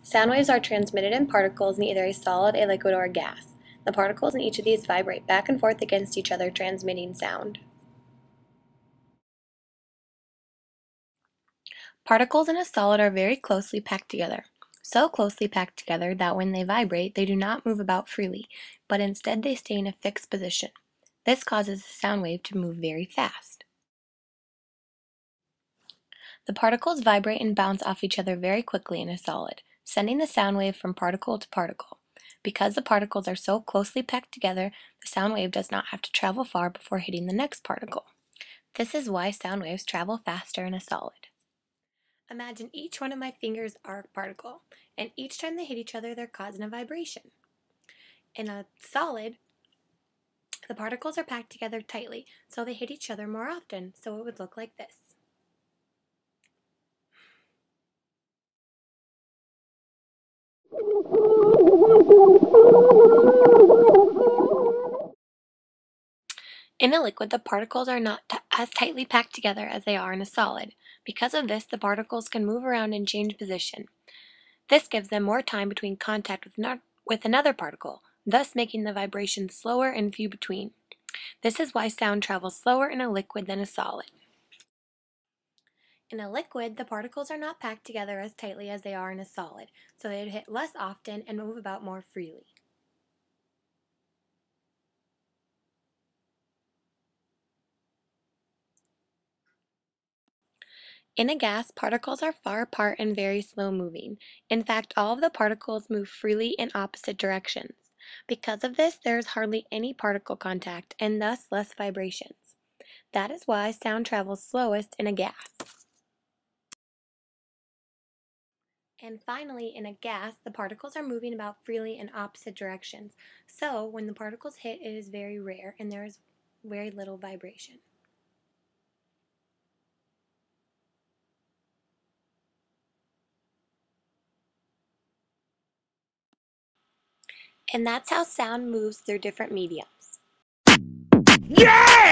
Sound waves are transmitted in particles in either a solid, a liquid, or a gas. The particles in each of these vibrate back and forth against each other, transmitting sound. Particles in a solid are very closely packed together. So closely packed together that when they vibrate, they do not move about freely, but instead they stay in a fixed position. This causes the sound wave to move very fast. The particles vibrate and bounce off each other very quickly in a solid, sending the sound wave from particle to particle. Because the particles are so closely packed together, the sound wave does not have to travel far before hitting the next particle. This is why sound waves travel faster in a solid. Imagine each one of my fingers are a particle, and each time they hit each other, they're causing a vibration. In a solid, the particles are packed together tightly, so they hit each other more often, so it would look like this. In a liquid, the particles are not as tightly packed together as they are in a solid. Because of this, the particles can move around and change position. This gives them more time between contact with another particle, thus making the vibrations slower and few between. This is why sound travels slower in a liquid than a solid. In a liquid, the particles are not packed together as tightly as they are in a solid, so they hit less often and move about more freely. In a gas, particles are far apart and very slow moving. In fact, all of the particles move freely in opposite directions. Because of this, there is hardly any particle contact and thus less vibrations. That is why sound travels slowest in a gas. And finally, in a gas, the particles are moving about freely in opposite directions. So, when the particles hit, it is very rare and there is very little vibration. And that's how sound moves through different mediums. Yeah!